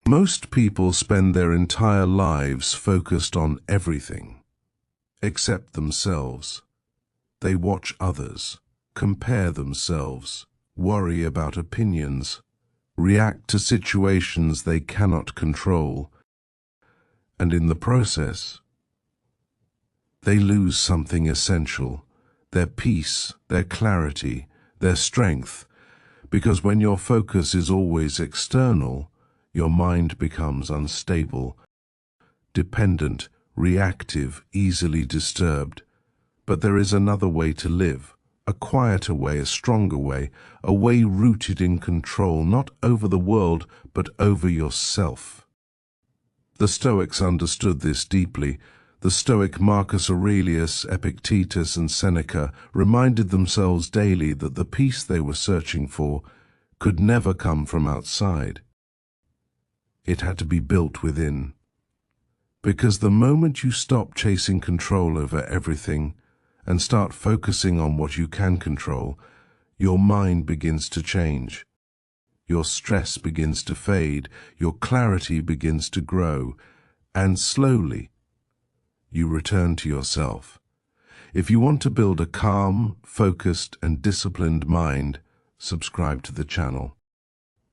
Most people spend their entire lives focused on everything, except themselves. They watch others, compare themselves, worry about opinions, react to situations they cannot control, and in the process, they lose something essential, their peace, their clarity, their strength, because when your focus is always external, your mind becomes unstable, dependent, reactive, easily disturbed. But there is another way to live, a quieter way, a stronger way, a way rooted in control, not over the world, but over yourself. The Stoics understood this deeply. The Stoic Marcus Aurelius, Epictetus, and Seneca reminded themselves daily that the peace they were searching for could never come from outside. It had to be built within. Because the moment you stop chasing control over everything and start focusing on what you can control, your mind begins to change. Your stress begins to fade, your clarity begins to grow, and slowly, you return to yourself. If you want to build a calm, focused, and disciplined mind, subscribe to the channel,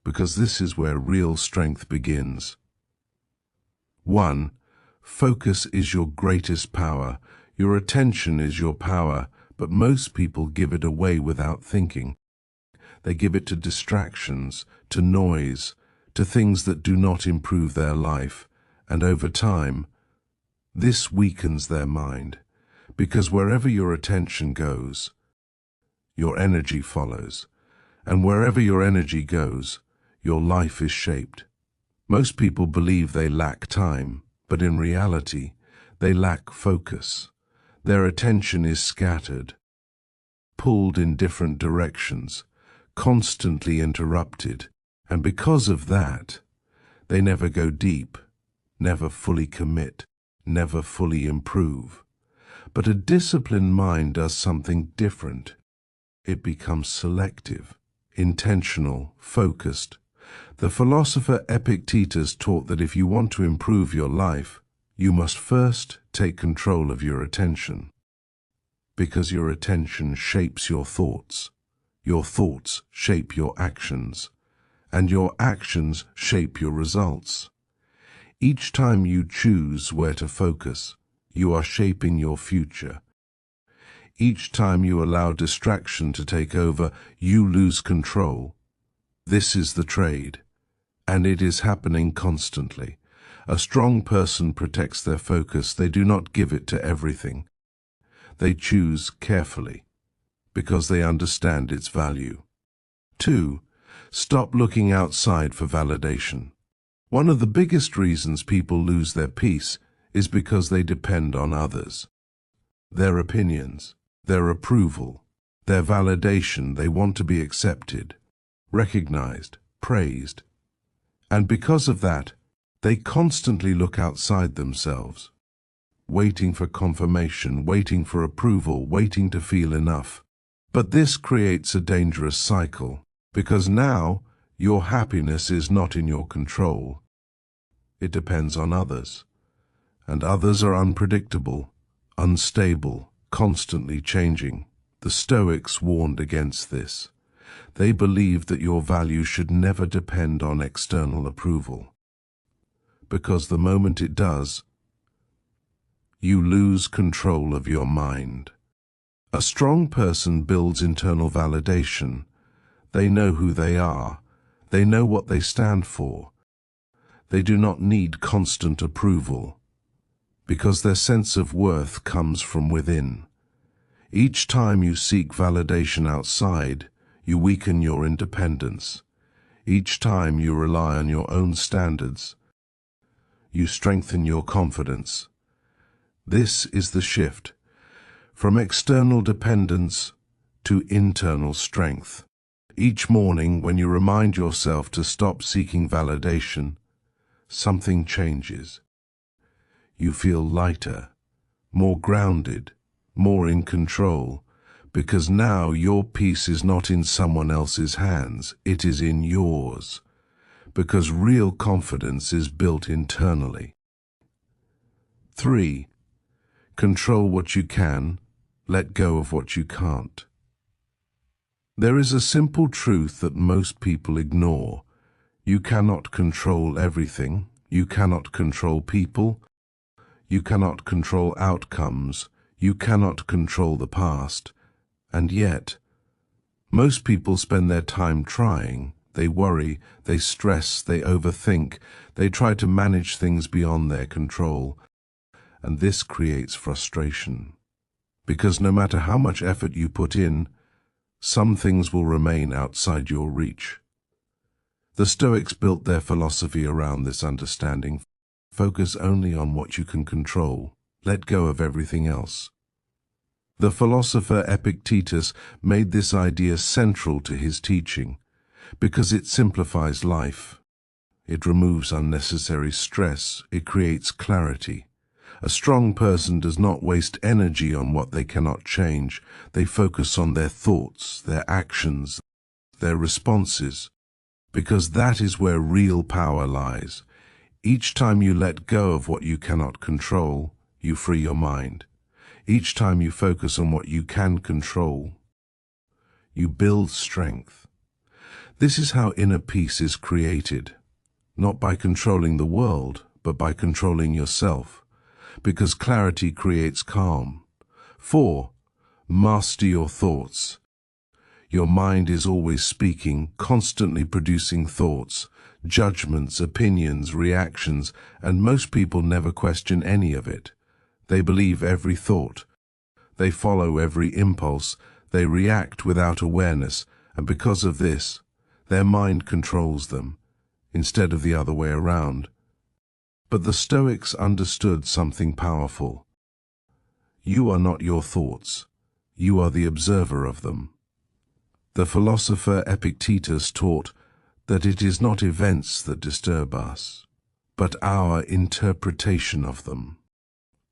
because this is where real strength begins. 1. Focus is your greatest power. Your attention is your power, but most people give it away without thinking. They give it to distractions, to noise, to things that do not improve their life, and over time, this weakens their mind, because wherever your attention goes, your energy follows, and wherever your energy goes, your life is shaped. Most people believe they lack time, but in reality, they lack focus. Their attention is scattered, pulled in different directions, constantly interrupted, and because of that, they never go deep, never fully commit, never fully improve. But a disciplined mind does something different. It becomes selective, intentional, focused. The philosopher Epictetus taught that if you want to improve your life, you must first take control of your attention, because your attention shapes your thoughts shape your actions, and your actions shape your results. Each time you choose where to focus, you are shaping your future. Each time you allow distraction to take over, you lose control. This is the trade, and it is happening constantly. A strong person protects their focus. They do not give it to everything. They choose carefully, because they understand its value. 2. Stop looking outside for validation. One of the biggest reasons people lose their peace is because they depend on others. Their opinions, their approval, their validation. They want to be accepted, recognized, praised. And because of that, they constantly look outside themselves, waiting for confirmation, waiting for approval, waiting to feel enough. But this creates a dangerous cycle, because now your happiness is not in your control. It depends on others, and others are unpredictable, unstable, constantly changing. The Stoics warned against this. They believed that your value should never depend on external approval, because the moment it does, you lose control of your mind. A strong person builds internal validation. They know who they are. They know what they stand for. They do not need constant approval, because their sense of worth comes from within. Each time you seek validation outside, you weaken your independence. Each time you rely on your own standards, you strengthen your confidence. This is the shift from external dependence to internal strength. Each morning, when you remind yourself to stop seeking validation, something changes. You feel lighter, more grounded, more in control, because now your peace is not in someone else's hands, it is in yours. because real confidence is built internally. 3. Control what you can, let go of what you can't. There is a simple truth that most people ignore. You cannot control everything. You cannot control people. You cannot control outcomes. You cannot control the past. And yet, most people spend their time trying. They worry, they stress, they overthink, they try to manage things beyond their control. And this creates frustration. Because no matter how much effort you put in, some things will remain outside your reach. The Stoics built their philosophy around this understanding. Focus only on what you can control. Let go of everything else. The philosopher Epictetus made this idea central to his teaching because it simplifies life. It removes unnecessary stress. It creates clarity. A strong person does not waste energy on what they cannot change. They focus on their thoughts, their actions, their responses, because that is where real power lies. Each time you let go of what you cannot control, you free your mind. Each time you focus on what you can control, you build strength. This is how inner peace is created, not by controlling the world, but by controlling yourself, because clarity creates calm. 4. Master your thoughts. Your mind is always speaking, constantly producing thoughts, judgments, opinions, reactions, and most people never question any of it. They believe every thought. They follow every impulse. They react without awareness, and because of this, their mind controls them, instead of the other way around. But the Stoics understood something powerful. You are not your thoughts. You are the observer of them. The philosopher Epictetus taught that it is not events that disturb us, but our interpretation of them,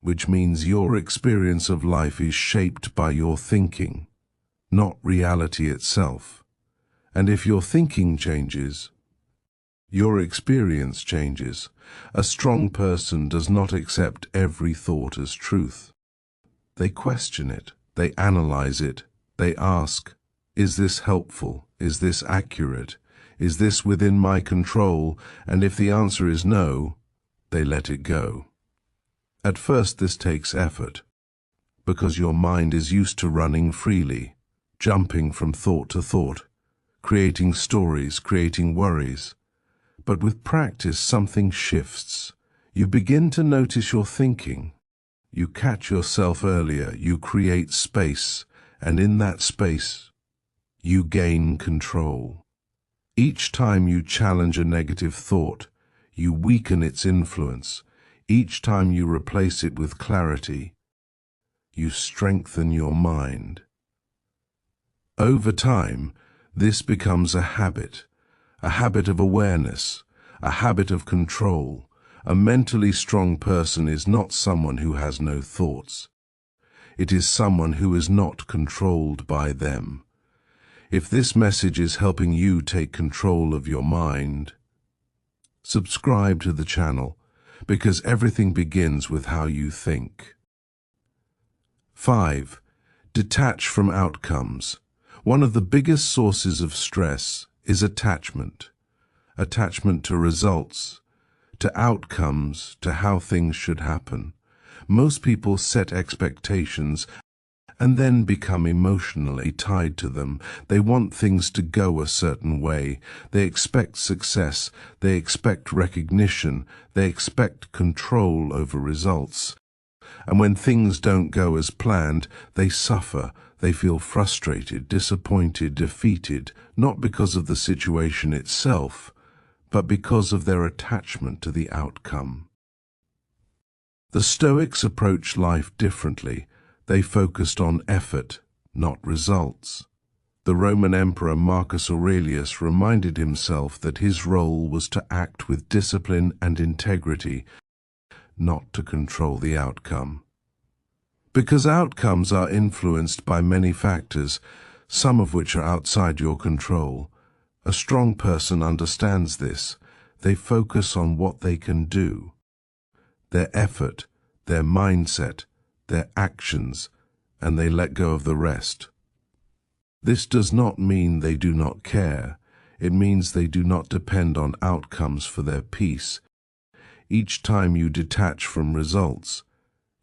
which means your experience of life is shaped by your thinking, not reality itself. And if your thinking changes, your experience changes. A strong person does not accept every thought as truth. They question it, they analyze it, they ask, is this helpful? Is this accurate? Is this within my control? And if the answer is no, they let it go. At first this takes effort, because your mind is used to running freely, jumping from thought to thought, creating stories, creating worries. But with practice something shifts. You begin to notice your thinking. You catch yourself earlier, you create space, and in that space, you gain control. Each time you challenge a negative thought, you weaken its influence. Each time you replace it with clarity, you strengthen your mind. Over time, this becomes a habit of awareness, a habit of control. A mentally strong person is not someone who has no thoughts. It is someone who is not controlled by them. If this message is helping you take control of your mind, subscribe to the channel, because everything begins with how you think. 5. Detach from outcomes. One of the biggest sources of stress is attachment. Attachment to results, to outcomes, to how things should happen. Most people set expectations and then become emotionally tied to them. They want things to go a certain way. They expect success. They expect recognition. They expect control over results. And when things don't go as planned, they suffer. They feel frustrated, disappointed, defeated, not because of the situation itself, but because of their attachment to the outcome. The Stoics approached life differently. They focused on effort, not results. The Roman Emperor Marcus Aurelius reminded himself that his role was to act with discipline and integrity, not to control the outcome. Because outcomes are influenced by many factors, some of which are outside your control. A strong person understands this, They focus on what they can do, their effort, their mindset, their actions, and they let go of the rest. This does not mean they do not care. It means they do not depend on outcomes for their peace. Each time you detach from results,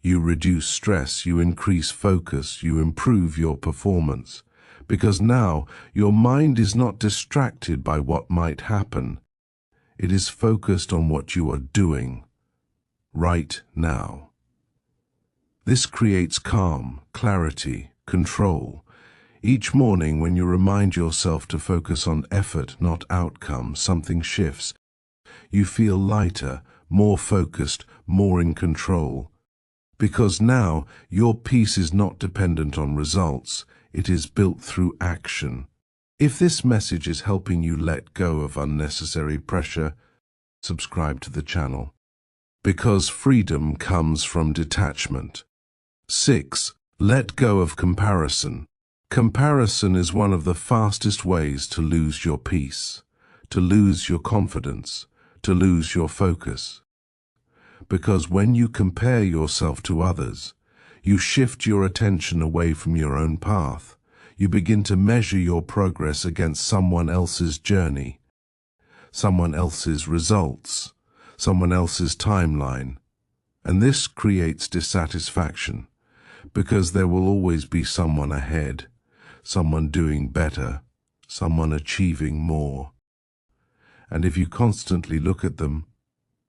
you reduce stress, you increase focus, you improve your performance. Because now your mind is not distracted by what might happen. It is focused on what you are doing right now. This creates calm, clarity, control. Each morning when you remind yourself to focus on effort, not outcome, something shifts. You feel lighter, more focused, more in control. Because now your peace is not dependent on results, it is built through action. If this message is helping you let go of unnecessary pressure, subscribe to the channel. Because freedom comes from detachment. 6. Let go of comparison. Comparison is one of the fastest ways to lose your peace, to lose your confidence, to lose your focus. Because when you compare yourself to others, you shift your attention away from your own path. You begin to measure your progress against someone else's journey, someone else's results, someone else's timeline. And this creates dissatisfaction, because there will always be someone ahead, someone doing better, someone achieving more. And if you constantly look at them,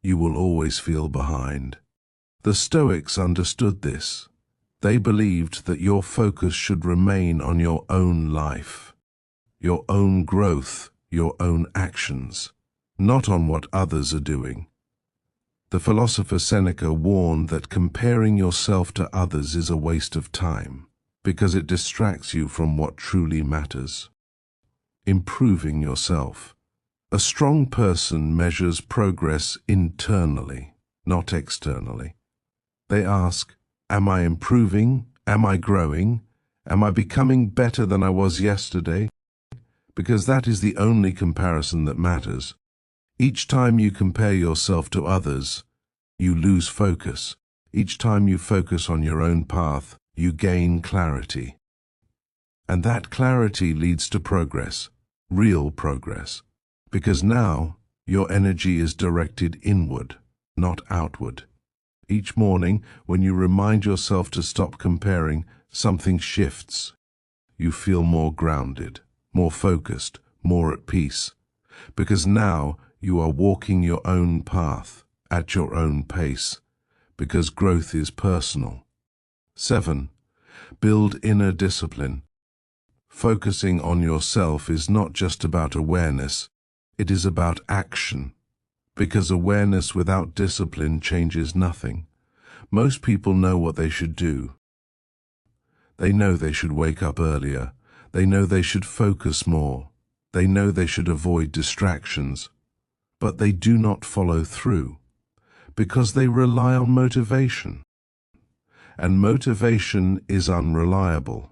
you will always feel behind. The Stoics understood this. They believed that your focus should remain on your own life, your own growth, your own actions, not on what others are doing. The philosopher Seneca warned that comparing yourself to others is a waste of time, because it distracts you from what truly matters. Improving yourself. A strong person measures progress internally, not externally. They ask, am I improving? Am I growing? Am I becoming better than I was yesterday? Because that is the only comparison that matters. Each time you compare yourself to others, you lose focus. Each time you focus on your own path, you gain clarity. And that clarity leads to progress, real progress. Because now your energy is directed inward, not outward. Each morning, when you remind yourself to stop comparing, something shifts. You feel more grounded, more focused, more at peace. Because now you are walking your own path, at your own pace. Because growth is personal. 7. Build inner discipline. Focusing on yourself is not just about awareness, it is about action. Because awareness without discipline changes nothing. Most people know what they should do. They know they should wake up earlier. They know they should focus more. They know they should avoid distractions. But they do not follow through, because they rely on motivation. And motivation is unreliable.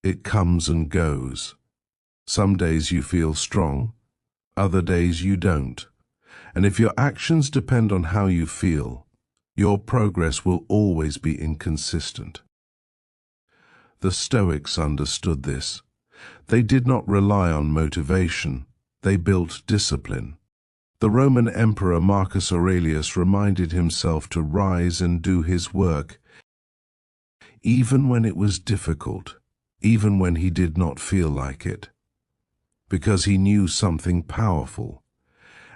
It comes and goes. Some days you feel strong, other days you don't. And if your actions depend on how you feel, your progress will always be inconsistent. The Stoics understood this. They did not rely on motivation, they built discipline. The Roman Emperor Marcus Aurelius reminded himself to rise and do his work, even when it was difficult, even when he did not feel like it, because he knew something powerful.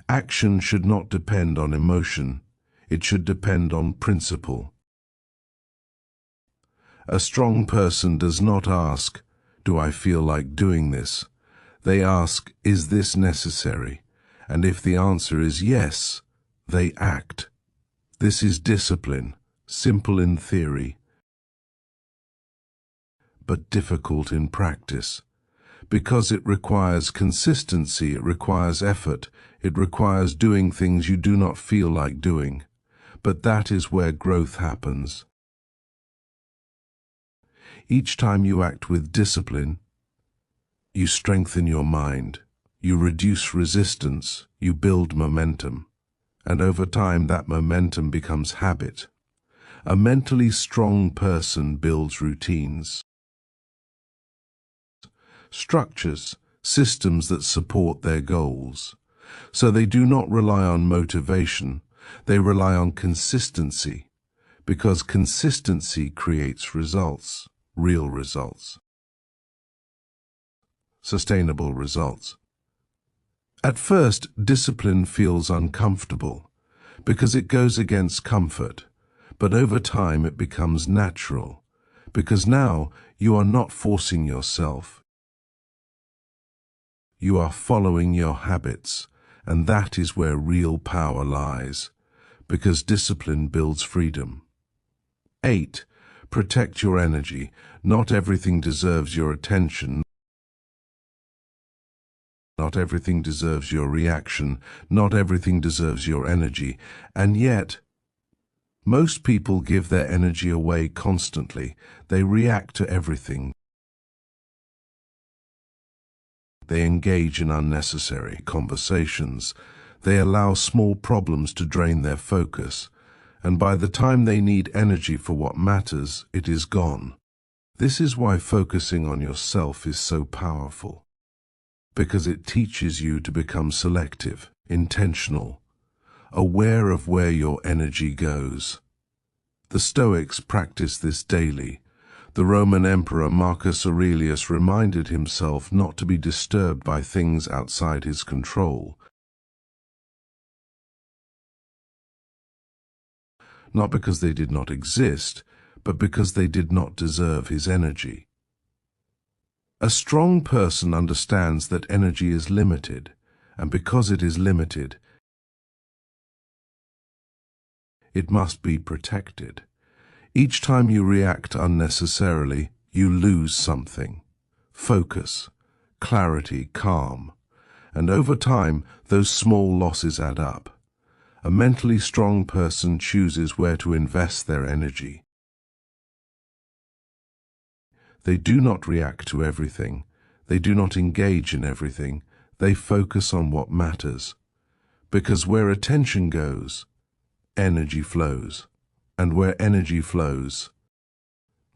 Action should not depend on emotion, it should depend on principle. A strong person does not ask, do I feel like doing this? They ask, is this necessary? And if the answer is yes, they act. This is discipline, simple in theory, but difficult in practice. Because it requires consistency, it requires effort, it requires doing things you do not feel like doing. But that is where growth happens. Each time you act with discipline, you strengthen your mind, you reduce resistance, you build momentum, and over time that momentum becomes habit. A mentally strong person builds routines, structures, systems that support their goals. So they do not rely on motivation, they rely on consistency, because consistency creates results, real results, sustainable results. At first, discipline feels uncomfortable because it goes against comfort, but over time it becomes natural, because now you are not forcing yourself. You are following your habits, and that is where real power lies, because discipline builds freedom. 8. Protect your energy. Not everything deserves your attention. Not everything deserves your reaction. Not everything deserves your energy. And yet, most people give their energy away constantly. They react to everything. They engage in unnecessary conversations. They allow small problems to drain their focus. And by the time they need energy for what matters, it is gone. This is why focusing on yourself is so powerful. Because it teaches you to become selective, intentional, aware of where your energy goes. The Stoics practiced this daily. The Roman Emperor Marcus Aurelius reminded himself not to be disturbed by things outside his control. Not because they did not exist, but because they did not deserve his energy. A strong person understands that energy is limited, and because it is limited, it must be protected. Each time you react unnecessarily, you lose something. Focus, clarity, calm. And over time, those small losses add up. A mentally strong person chooses where to invest their energy. They do not react to everything. They do not engage in everything. They focus on what matters. Because where attention goes, energy flows. And where energy flows,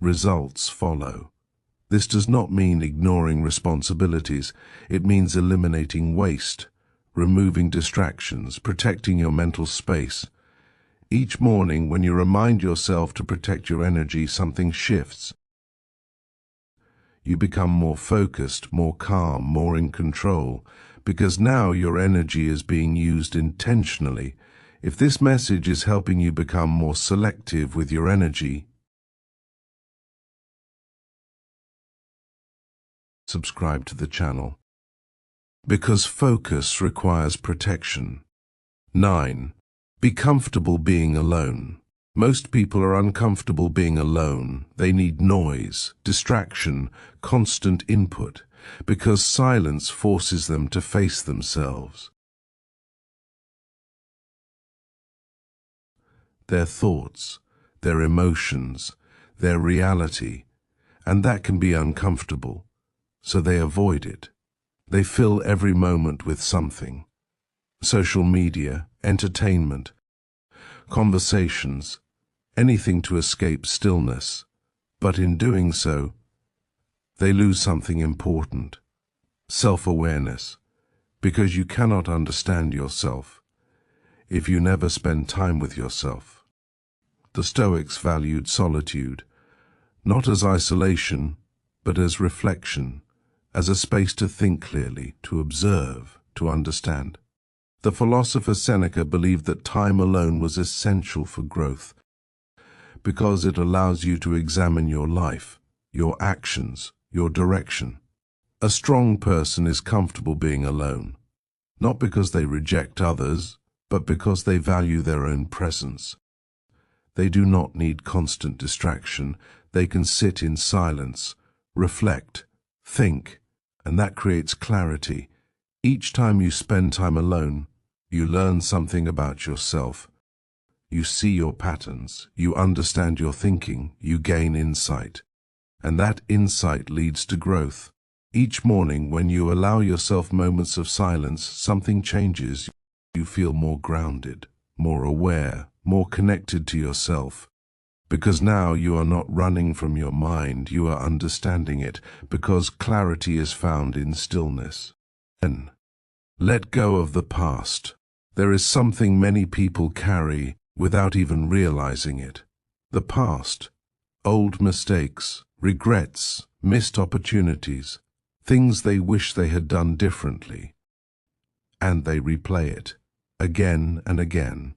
results follow. This does not mean ignoring responsibilities. It means eliminating waste, removing distractions, protecting your mental space. Each morning, when you remind yourself to protect your energy, something shifts. You become more focused, more calm, more in control, because now your energy is being used intentionally. If this message is helping you become more selective with your energy, subscribe to the channel. Because focus requires protection. 9. Be comfortable being alone. Most people are uncomfortable being alone. They need noise, distraction, constant input, because silence forces them to face themselves. Their thoughts, their emotions, their reality, and that can be uncomfortable, so they avoid it. They fill every moment with something. Social media, entertainment, conversations, anything to escape stillness, but in doing so, they lose something important, self-awareness, because you cannot understand yourself if you never spend time with yourself. The Stoics valued solitude, not as isolation, but as reflection, as a space to think clearly, to observe, to understand. The philosopher Seneca believed that time alone was essential for growth, because it allows you to examine your life, your actions, your direction. A strong person is comfortable being alone, not because they reject others, but because they value their own presence. They do not need constant distraction. They can sit in silence, reflect, think, and that creates clarity. Each time you spend time alone, you learn something about yourself. You see your patterns, you understand your thinking, you gain insight. And that insight leads to growth. Each morning, when you allow yourself moments of silence, something changes. You feel more grounded, more aware, more connected to yourself. Because now you are not running from your mind, you are understanding it, because clarity is found in stillness. 10. Let go of the past. There is something many people carry without even realizing it. The past, old mistakes, regrets, missed opportunities, things they wish they had done differently. And they replay it, again and again,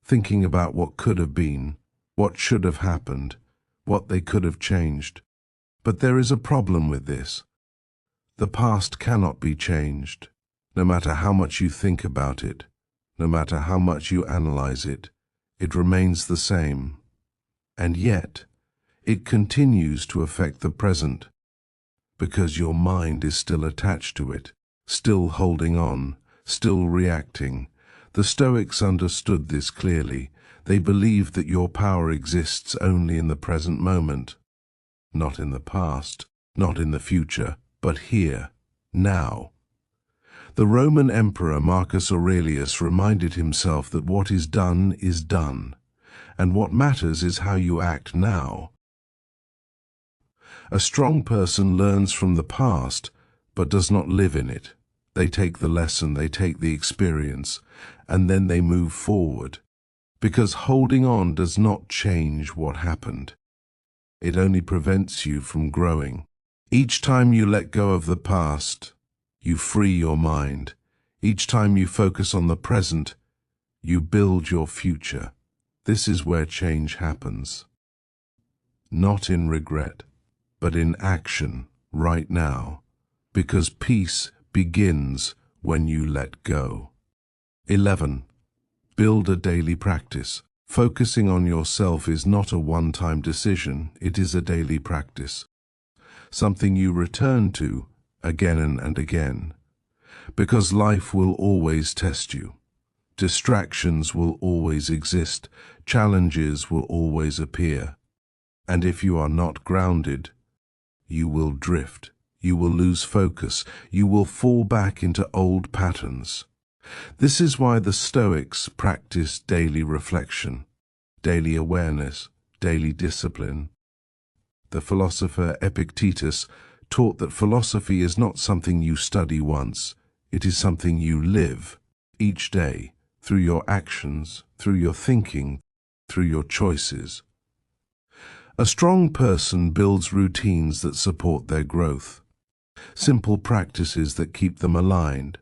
thinking about what could have been, what should have happened, what they could have changed. But there is a problem with this. The past cannot be changed, no matter how much you think about it, no matter how much you analyze it. It remains the same. And yet, it continues to affect the present, because your mind is still attached to it, still holding on, still reacting. The Stoics understood this clearly. They believed that your power exists only in the present moment, not in the past, not in the future, but here, now. The Roman Emperor Marcus Aurelius reminded himself that what is done, and what matters is how you act now. A strong person learns from the past, but does not live in it. They take the lesson, they take the experience, and then they move forward. Because holding on does not change what happened. It only prevents you from growing. Each time you let go of the past, you free your mind. Each time you focus on the present, you build your future. This is where change happens. Not in regret, but in action, right now. Because peace begins when you let go. 11. Build a daily practice. Focusing on yourself is not a one-time decision, it is a daily practice. Something you return to again and again. Because life will always test you. Distractions will always exist. Challenges will always appear. And if you are not grounded, you will drift. You will lose focus. You will fall back into old patterns. This is why the Stoics practiced daily reflection, daily awareness, daily discipline. The philosopher Epictetus taught that philosophy is not something you study once, it is something you live each day, through your actions, through your thinking, through your choices. A strong person builds routines that support their growth, simple practices that keep them aligned.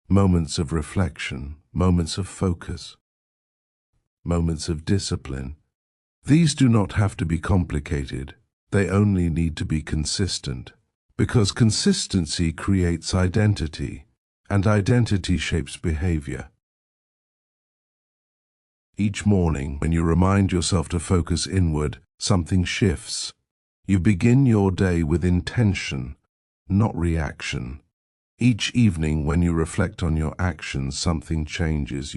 Moments of reflection, moments of focus, moments of discipline. These do not have to be complicated. They only need to be consistent. Because consistency creates identity, and identity shapes behavior. Each morning, when you remind yourself to focus inward, something shifts. You begin your day with intention, not reaction. Each evening, when you reflect on your actions, something changes.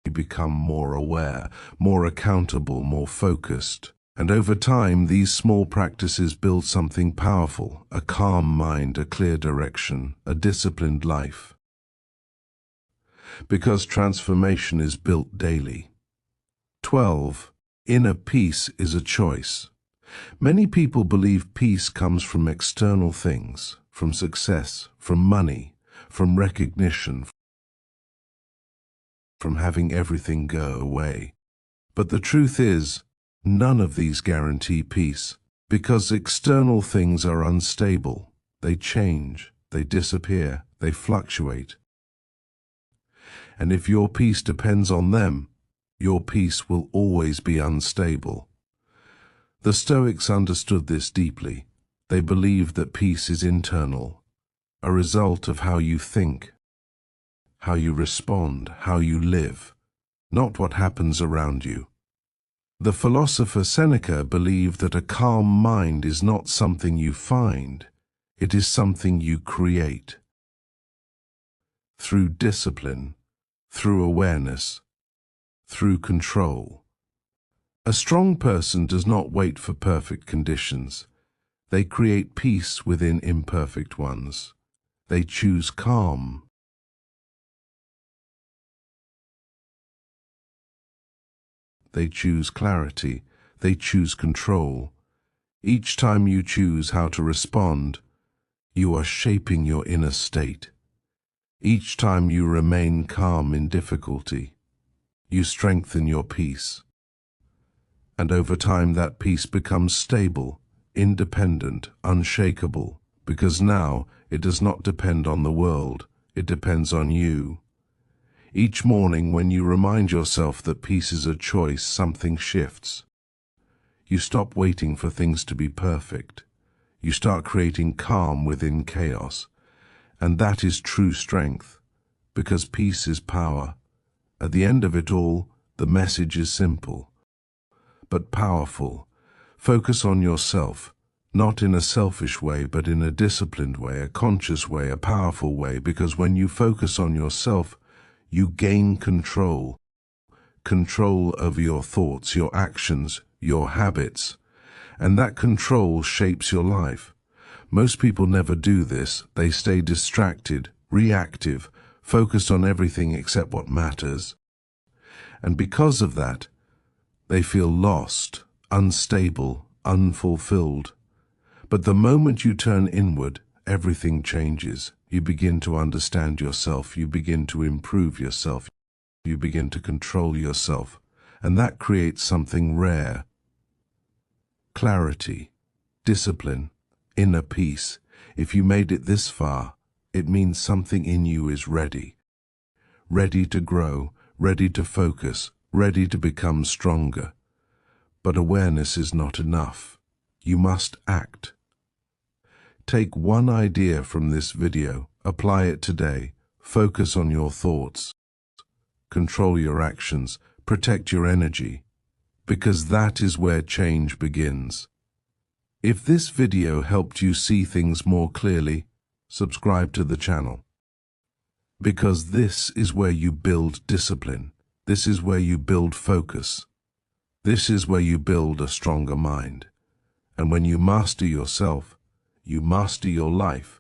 You become more aware, more accountable, more focused. And over time, these small practices build something powerful, a calm mind, a clear direction, a disciplined life. Because transformation is built daily. 12. Inner peace is a choice. Many people believe peace comes from external things, from success, from money, from recognition, from having everything go away. But the truth is, none of these guarantee peace, because external things are unstable. They change, they disappear, they fluctuate. And if your peace depends on them, your peace will always be unstable. The Stoics understood this deeply. They believed that peace is internal, a result of how you think, how you respond, how you live, not what happens around you. The philosopher Seneca believed that a calm mind is not something you find, it is something you create. Through discipline, through awareness, through control. A strong person does not wait for perfect conditions. They create peace within imperfect ones. They choose calm. They choose clarity. They choose control. Each time you choose how to respond, you are shaping your inner state. Each time you remain calm in difficulty, you strengthen your peace. And over time that peace becomes stable, independent, unshakable, because now it does not depend on the world, it depends on you. Each morning when you remind yourself that peace is a choice, something shifts. You stop waiting for things to be perfect. You start creating calm within chaos. And that is true strength, because peace is power. At the end of it all, the message is simple, but powerful. Focus on yourself, not in a selfish way, but in a disciplined way, a conscious way, a powerful way, because when you focus on yourself, you gain control. Control over your thoughts, your actions, your habits, and that control shapes your life. Most people never do this. They stay distracted, reactive, focused on everything except what matters. And because of that, they feel lost, unstable, unfulfilled. But the moment you turn inward, everything changes. You begin to understand yourself. You begin to improve yourself. You begin to control yourself. And that creates something rare. Clarity, discipline, inner peace. If you made it this far, it means something in you is ready. Ready to grow, ready to focus, ready to become stronger. But awareness is not enough. You must act. Take one idea from this video, apply it today, focus on your thoughts, control your actions, protect your energy, because that is where change begins. If this video helped you see things more clearly, subscribe to the channel. Because this is where you build discipline. This is where you build focus. This is where you build a stronger mind. And when you master yourself, you master your life.